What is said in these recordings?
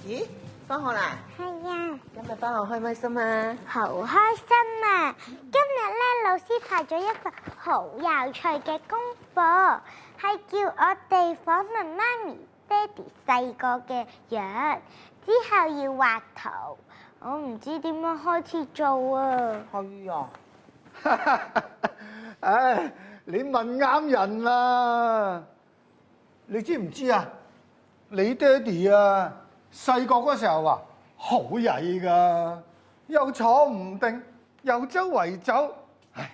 咦，翻學啦？係啊，今日翻學開唔開心啊？好開心啊！今日咧，老師派咗一份好有趣嘅功課，係叫我哋訪問媽咪、爹哋細個嘅樣，之後要畫圖。我唔知點樣開始做啊！係啊。唉，你問啱人啦！你知唔知啊？你爹哋啊，細個嗰時候啊，好曳噶，又坐唔定，又周圍走。唉，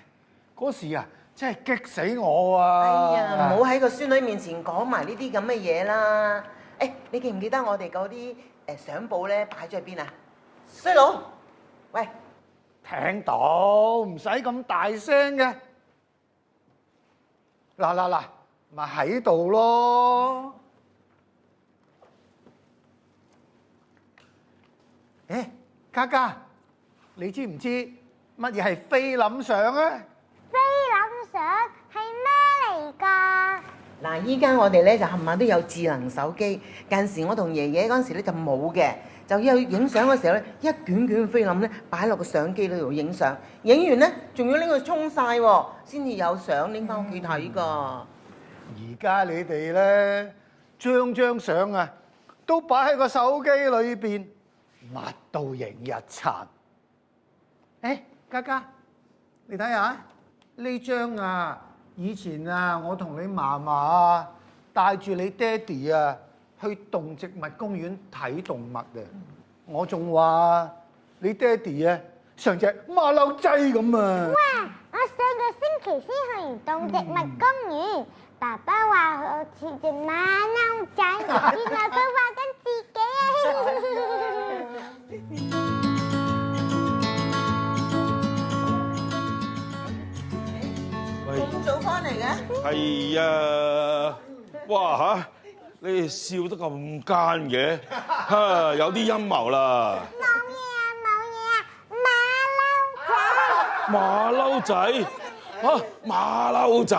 嗰時啊，真係激死我啊！哎呀，唔好喺個孫女面前講埋呢啲咁嘅嘢啦！誒，你記唔記得我哋嗰啲相簿咧擺咗喺邊啊？衰佬，喂，聽到，唔使咁大聲嘅。嗱，咪喺度咯。誒，嘉嘉，你知唔知乜嘢係菲林相啊？菲林相係咩嚟㗎？嗱，依家我哋咧就冚唪唥都有智能手機。近時我同爺爺嗰陣時咧就冇嘅，就要影相嘅時候咧，一卷卷菲林咧擺落個相機度影相，影完咧仲要拎佢沖晒喎，先至有相拎翻屋企睇㗎。而家你哋咧，張相啊，都擺喺個手機裏邊，乜都影一餐。誒，嘉嘉，你睇下呢張啊，以前啊，我同你嫲嫲啊，帶住你爹哋啊，去動植物公園睇動物啊。我仲話你爹哋啊，像隻馬騮仔咁啊！哇！我上個星期先去完動植物公園，爸爸話我似隻馬騮仔，原來佢話緊自己啊！咁早翻嚟嘅？係啊！哇嚇，你哋笑得咁奸嘅，嚇有啲陰謀啦！冇嘢啊，馬騮仔嚇，馬騮仔，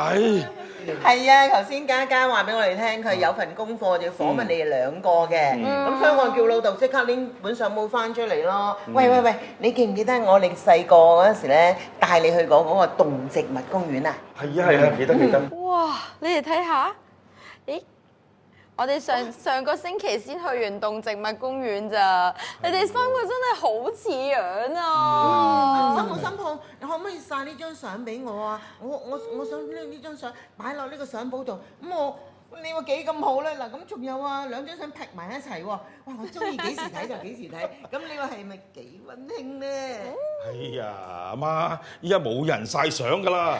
係啊，頭先嘉嘉話俾我哋聽，佢有份功課就要訪問你哋兩個嘅，咁所以我叫老豆即刻拎本相簿翻出嚟咯。喂，你記唔記得我哋細個嗰陣時咧，帶你去過嗰個動植物公園啊？係啊，記得。哇！你哋睇下，咦？我哋上個星期先去完動植物公園咋，你哋三個真係好似樣啊！新抱，你可唔可以晒呢張相俾我啊？我想拎呢張相擺落呢個相簿度，你話幾咁好咧？嗱，咁仲有啊，兩張相劈埋一齊喎！哇，我中意幾時睇就幾時睇，咁你話係咪幾溫馨咧？哎呀，阿媽，依家冇人晒相㗎啦！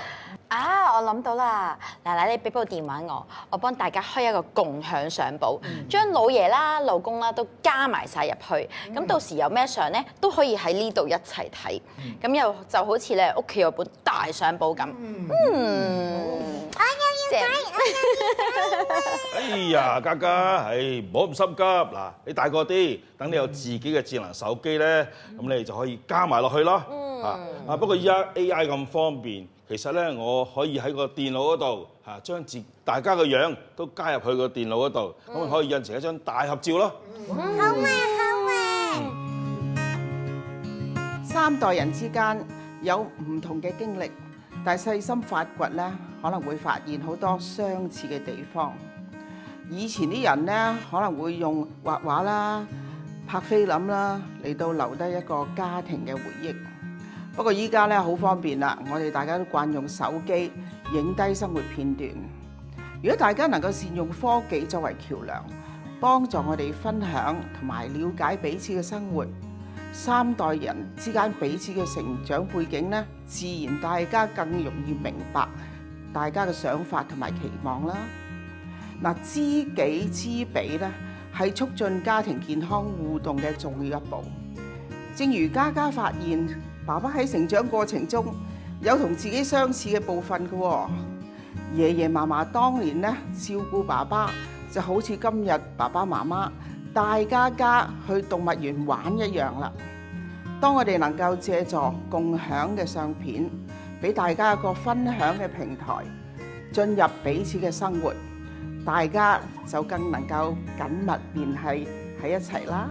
啊，我諗到啦！嗱，你俾部電話我幫大家開一個共享相簿，將老爺啦、老公啦都加埋晒入去，咁到時有咩相咧都可以喺呢度一齊睇，咁又就好似咧屋企有本大相簿咁。我又要睇，哎呀，嘉嘉，唔好咁心急。嗱，你大個啲，等你有自己嘅智能手機咧，咁你就可以加埋落去咯。不過依家 AI 咁方便，其實咧我可以喺個電腦嗰度將大家嘅樣都加入去個電腦嗰度，咁可以印成一張大合照咯。好啊！三代人之間有唔同嘅經歷，但係細心發掘咧，可能會發現好多相似嘅地方。以前啲人咧可能會用畫畫啦、拍菲林啦嚟到留低一個家庭嘅回憶。不過依家咧好方便啦，我哋大家都慣用手機影低生活片段。如果大家能夠善用科技作為橋梁，幫助我哋分享同埋了解彼此嘅生活，三代人之間彼此嘅成長背景咧，自然大家更容易明白大家嘅想法同埋期望啦。嗱，知己知彼咧，係促進家庭健康互動嘅重要一步。正如嘉嘉發現，爸爸喺成長過程中有同自己相似嘅部分嘅喎。爺爺嫲嫲當年咧照顧爸爸，就好似今日爸爸媽媽帶嘉嘉去動物園玩一樣啦。當我哋能夠借助共享嘅相片，俾大家一個分享嘅平台，進入彼此嘅生活，大家就更能夠緊密聯繫喺一齊啦。